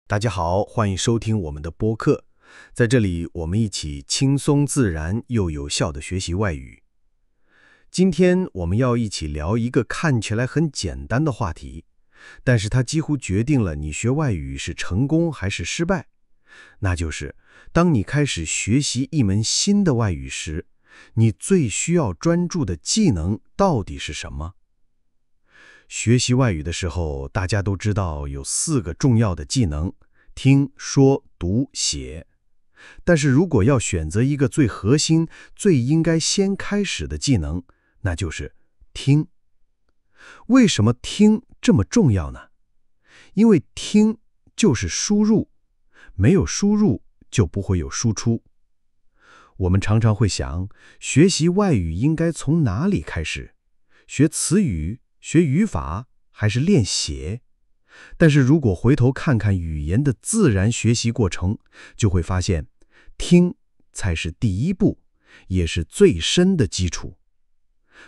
大家好，欢迎收听我们的播客。在这里，我们一起轻松自然又有效地学习外语。今天我们要一起聊一个看起来很简单的话题，但是它几乎决定了你学外语是成功还是失败。那就是当你开始学习一门新的外语时，你最需要专注的技能到底是什么？学习外语的时候，大家都知道有4个重要的技能：听、说、读、写。但是如果要选择一个最核心、最应该先开始的技能，那就是听。为什么听这么重要呢？因为听就是输入，没有输入就不会有输出。我们常常会想，学习外语应该从哪里开始？学词语？学语法还是练写？但是如果回头看看语言的自然学习过程，就会发现，听才是第一步，也是最深的基础。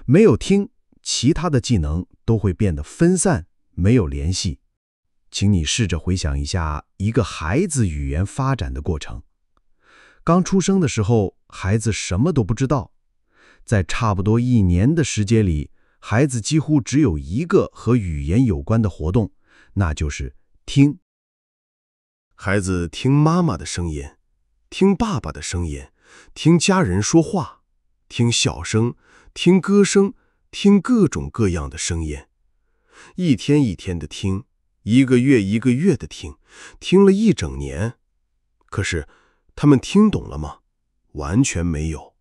没有听，其他的技能都会变得分散，没有联系。请你试着回想一下一个孩子语言发展的过程。刚出生的时候，孩子什么都不知道，在差不多1年的时间里，孩子几乎只有一个和语言有关的活动，那就是听。孩子听妈妈的声音，听爸爸的声音，听家人说话，听笑声，听歌声，听各种各样的声音。一天一天的听，一个月一个月的听，听了1整年。可是他们听懂了吗？完全没有。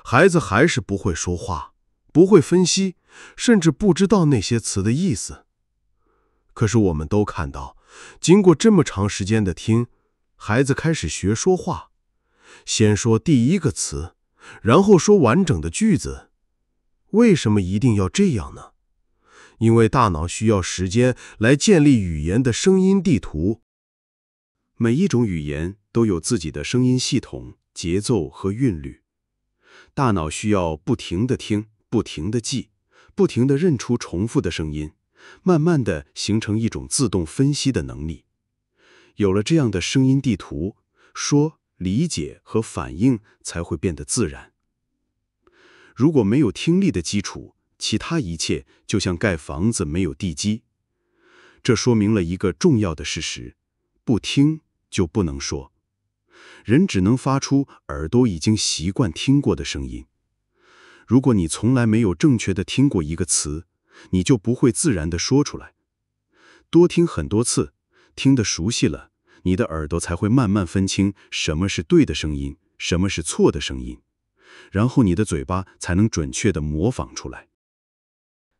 孩子还是不会说话，不会分析，甚至不知道那些词的意思。可是我们都看到，经过这么长时间的听，孩子开始学说话，先说第一个词，然后说完整的句子。为什么一定要这样呢？因为大脑需要时间来建立语言的声音地图。每一种语言都有自己的声音系统、节奏和韵律。大脑需要不停地听，不停地记，不停地认出重复的声音，慢慢地形成一种自动分析的能力。有了这样的声音地图，说、理解和反应才会变得自然。如果没有听力的基础，其他一切就像盖房子没有地基。这说明了一个重要的事实：不听就不能说。人只能发出耳朵已经习惯听过的声音。如果你从来没有正确的听过一个词，你就不会自然地说出来。多听很多次，听得熟悉了，你的耳朵才会慢慢分清什么是对的声音，什么是错的声音，然后你的嘴巴才能准确地模仿出来。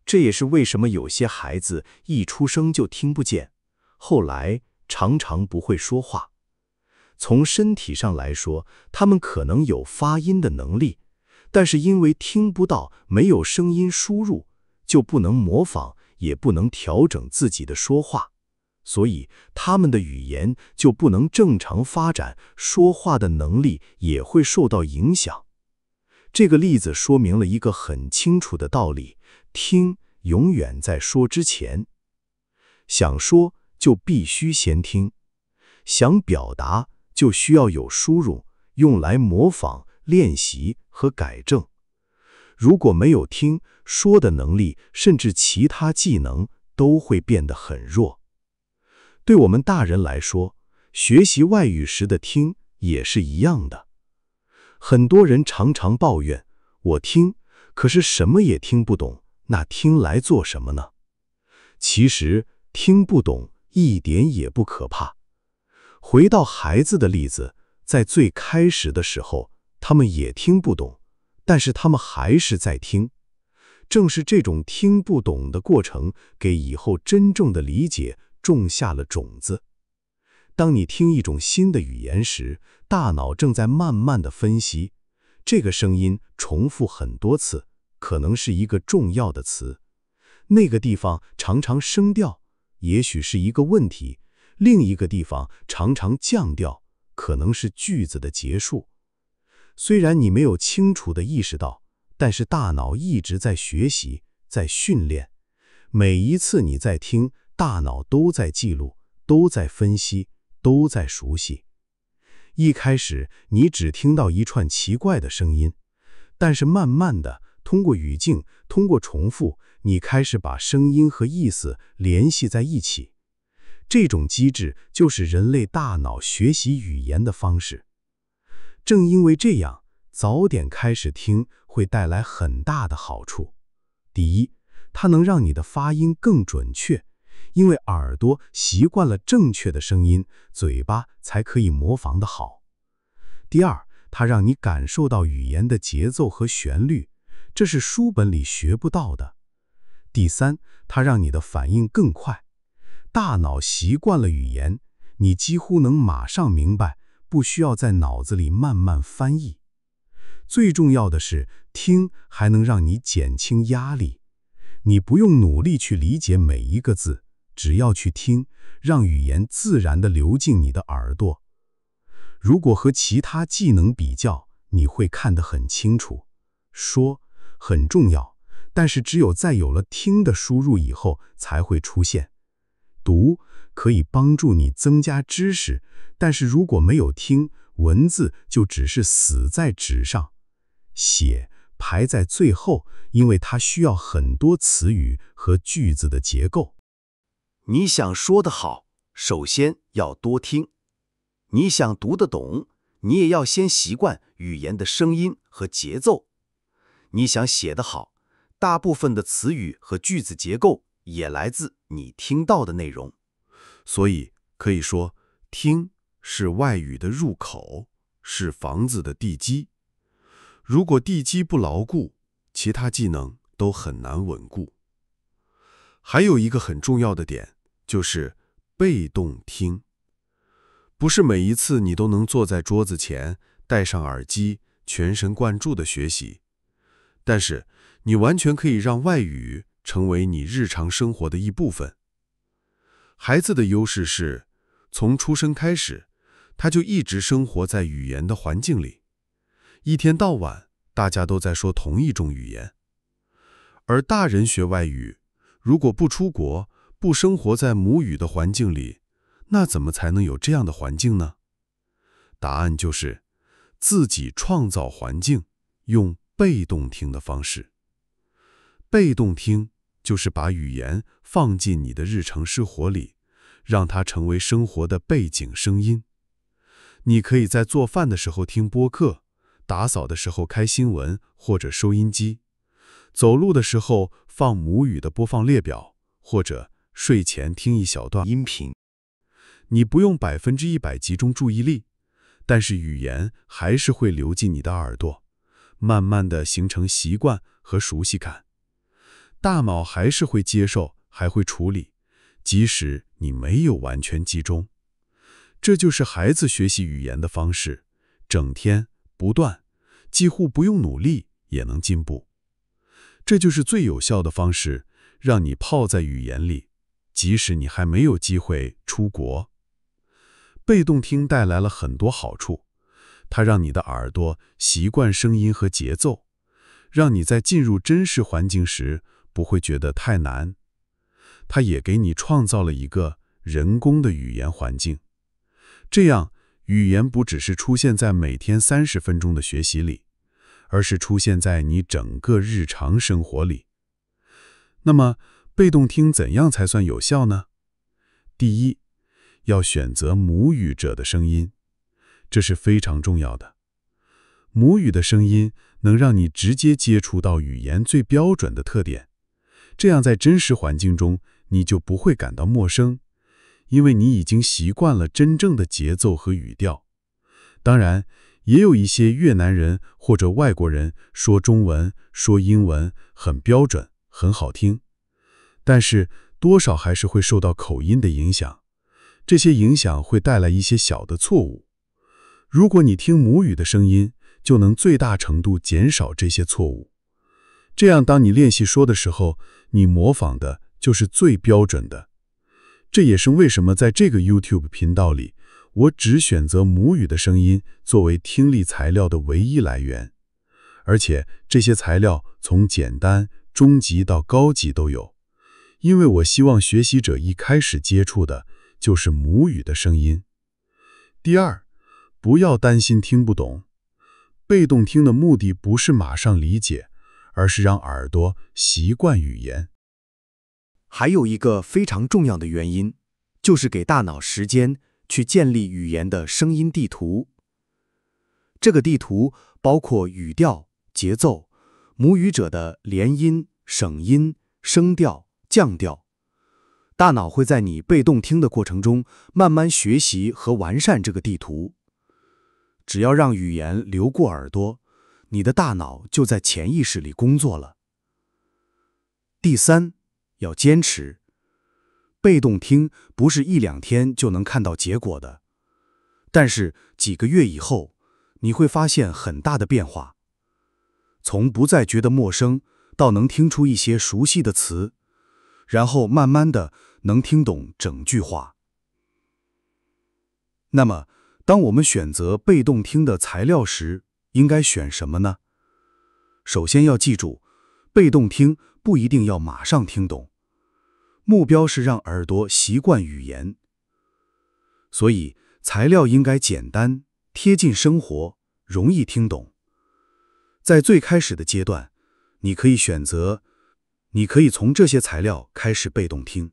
这也是为什么有些孩子一出生就听不见，后来常常不会说话。从身体上来说，他们可能有发音的能力，但是因为听不到，没有声音输入，就不能模仿，也不能调整自己的说话，所以他们的语言就不能正常发展，说话的能力也会受到影响。这个例子说明了一个很清楚的道理：听永远在说之前。想说就必须先听，想表达就需要有输入，用来模仿、练习和改正。如果没有听说的能力，甚至其他技能都会变得很弱。对我们大人来说，学习外语时的听也是一样的。很多人常常抱怨，我听，可是什么也听不懂，那听来做什么呢？其实听不懂一点也不可怕。回到孩子的例子，在最开始的时候，他们也听不懂，但是他们还是在听。正是这种听不懂的过程，给以后真正的理解种下了种子。当你听一种新的语言时，大脑正在慢慢的分析，这个声音重复很多次，可能是一个重要的词。那个地方常常升调，也许是一个问题。另一个地方常常降调，可能是句子的结束。虽然你没有清楚地意识到，但是大脑一直在学习，在训练。每一次你在听，大脑都在记录，都在分析，都在熟悉。一开始你只听到一串奇怪的声音，但是慢慢的，通过语境，通过重复，你开始把声音和意思联系在一起。这种机制就是人类大脑学习语言的方式。正因为这样，早点开始听会带来很大的好处。第一，它能让你的发音更准确，因为耳朵习惯了正确的声音，嘴巴才可以模仿得好。第二，它让你感受到语言的节奏和旋律，这是书本里学不到的。第三，它让你的反应更快。大脑习惯了语言，你几乎能马上明白，不需要在脑子里慢慢翻译。最重要的是，听还能让你减轻压力。你不用努力去理解每一个字，只要去听，让语言自然地流进你的耳朵。如果和其他技能比较，你会看得很清楚。说很重要，但是只有在有了听的输入以后才会出现。读可以帮助你增加知识，但是如果没有听，文字就只是死在纸上。写排在最后，因为它需要很多词语和句子的结构。你想说得好，首先要多听；你想读得懂，你也要先习惯语言的声音和节奏。你想写得好，大部分的词语和句子结构也来自你听到的内容。所以可以说，听是外语的入口，是房子的地基。如果地基不牢固，其他技能都很难稳固。还有一个很重要的点，就是被动听。不是每一次你都能坐在桌子前，戴上耳机，全神贯注地学习。但是你完全可以让外语成为你日常生活的一部分。孩子的优势是，从出生开始，他就一直生活在语言的环境里，一天到晚大家都在说同一种语言。而大人学外语，如果不出国，不生活在母语的环境里，那怎么才能有这样的环境呢？答案就是自己创造环境，用被动听的方式。被动听就是把语言放进你的日常生活里，让它成为生活的背景声音。你可以在做饭的时候听播客，打扫的时候开新闻或者收音机，走路的时候放母语的播放列表，或者睡前听一小段音频。你不用100%集中注意力，但是语言还是会流进你的耳朵，慢慢地形成习惯和熟悉感。大脑还是会接受，还会处理，即使你没有完全集中。这就是孩子学习语言的方式，整天不断，几乎不用努力也能进步。这就是最有效的方式，让你泡在语言里，即使你还没有机会出国。被动听带来了很多好处，它让你的耳朵习惯声音和节奏，让你在进入真实环境时不会觉得太难。它也给你创造了一个人工的语言环境，这样语言不只是出现在每天30分钟的学习里，而是出现在你整个日常生活里。那么，被动听怎样才算有效呢？第一，要选择母语者的声音，这是非常重要的。母语的声音能让你直接接触到语言最标准的特点，这样在真实环境中你就不会感到陌生，因为你已经习惯了真正的节奏和语调。当然，也有一些越南人或者外国人说中文、说英文很标准，很好听，但是多少还是会受到口音的影响，这些影响会带来一些小的错误。如果你听母语的声音，就能最大程度减少这些错误。这样当你练习说的时候，你模仿的就是最标准的。这也是为什么在这个 YouTube 频道里，我只选择母语的声音作为听力材料的唯一来源。而且这些材料从简单、中级到高级都有，因为我希望学习者一开始接触的就是母语的声音。第二，不要担心听不懂。被动听的目的不是马上理解，而是让耳朵习惯语言。还有一个非常重要的原因，就是给大脑时间去建立语言的声音地图。这个地图包括语调、节奏、母语者的连音、省音、声调、降调。大脑会在你被动听的过程中慢慢学习和完善这个地图。只要让语言流过耳朵，你的大脑就在潜意识里工作了。第三，要坚持。被动听不是1、2天就能看到结果的，但是几个月以后，你会发现很大的变化。从不再觉得陌生，到能听出一些熟悉的词，然后慢慢的能听懂整句话。那么，当我们选择被动听的材料时，应该选什么呢？首先要记住，被动听不一定要马上听懂，目标是让耳朵习惯语言。所以，材料应该简单、贴近生活，容易听懂。在最开始的阶段，你可以从这些材料开始被动听。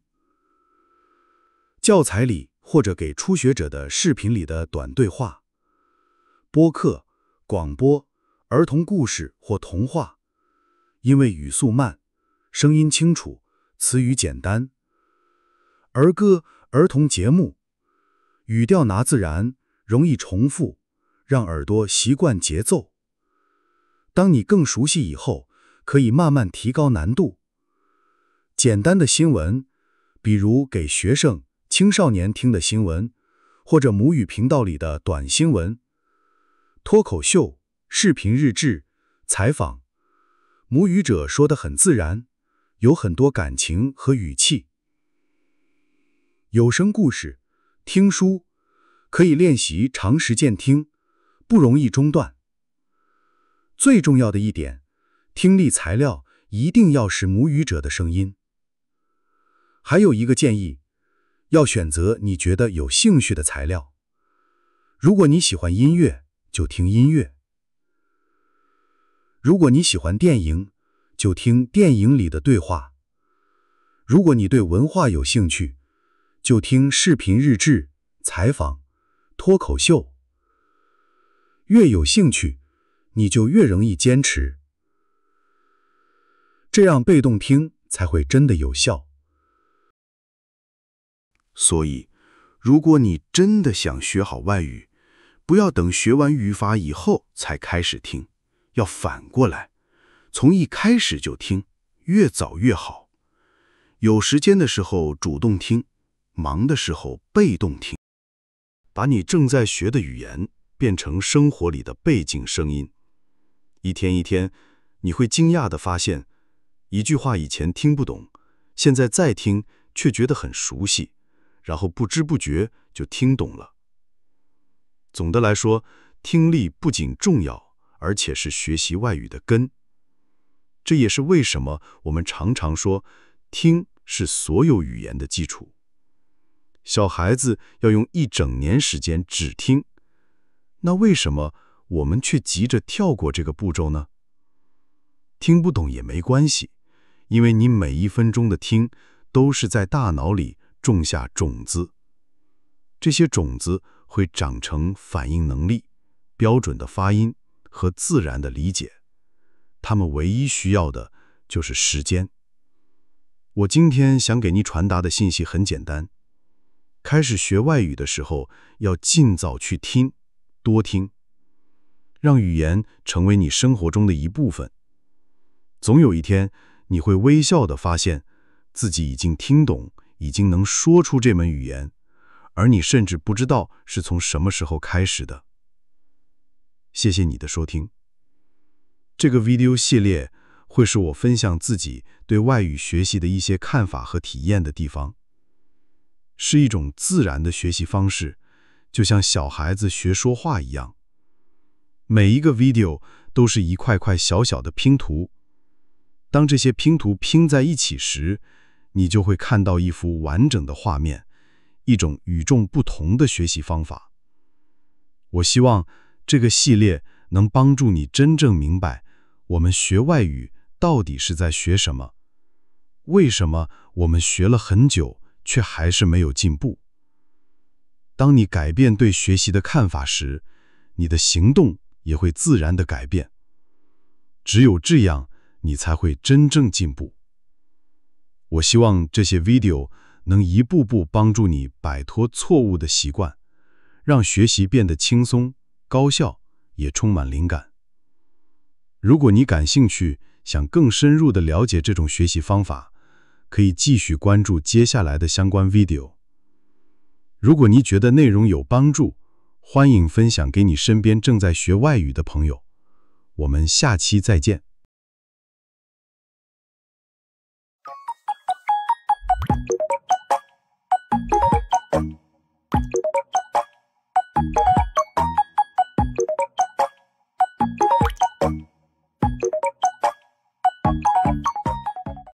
教材里或者给初学者的视频里的短对话、播客、广播、儿童故事或童话，因为语速慢，声音清楚，词语简单。儿歌、儿童节目，语调拿自然，容易重复，让耳朵习惯节奏。当你更熟悉以后，可以慢慢提高难度。简单的新闻，比如给学生、青少年听的新闻，或者母语频道里的短新闻。脱口秀、视频日志、采访，母语者说得很自然，有很多感情和语气。有声故事、听书，可以练习长时间听，不容易中断。最重要的一点，听力材料一定要是母语者的声音。还有一个建议，要选择你觉得有兴趣的材料。如果你喜欢音乐，就听音乐；如果你喜欢电影，就听电影里的对话；如果你对文化有兴趣，就听视频日志、采访、脱口秀。越有兴趣，你就越容易坚持，这样被动听才会真的有效。所以，如果你真的想学好外语，不要等学完语法以后才开始听，要反过来，从一开始就听，越早越好。有时间的时候主动听，忙的时候被动听，把你正在学的语言变成生活里的背景声音。一天一天，你会惊讶地发现，一句话以前听不懂，现在再听却觉得很熟悉，然后不知不觉就听懂了。总的来说，听力不仅重要，而且是学习外语的根。这也是为什么我们常常说，听是所有语言的基础。小孩子要用1整年时间只听，那为什么我们却急着跳过这个步骤呢？听不懂也没关系，因为你每1分钟的听都是在大脑里种下种子，这些种子会长成反应能力、标准的发音和自然的理解。它们唯一需要的就是时间。我今天想给你传达的信息很简单，开始学外语的时候，要尽早去听，多听，让语言成为你生活中的一部分。总有一天，你会微笑地发现，自己已经听懂，已经能说出这门语言，而你甚至不知道是从什么时候开始的。谢谢你的收听。这个 video 系列会是我分享自己对外语学习的一些看法和体验的地方，是一种自然的学习方式，就像小孩子学说话一样。每一个 video 都是一块块小小的拼图，当这些拼图拼在一起时，你就会看到一幅完整的画面，一种与众不同的学习方法。我希望这个系列能帮助你真正明白，我们学外语到底是在学什么，为什么我们学了很久却还是没有进步。当你改变对学习的看法时，你的行动也会自然地改变。只有这样，你才会真正进步。我希望这些 video 能一步步帮助你摆脱错误的习惯，让学习变得轻松、高效，也充满灵感。如果你感兴趣，想更深入地了解这种学习方法，可以继续关注接下来的相关 video。如果你觉得内容有帮助，欢迎分享给你身边正在学外语的朋友。我们下期再见。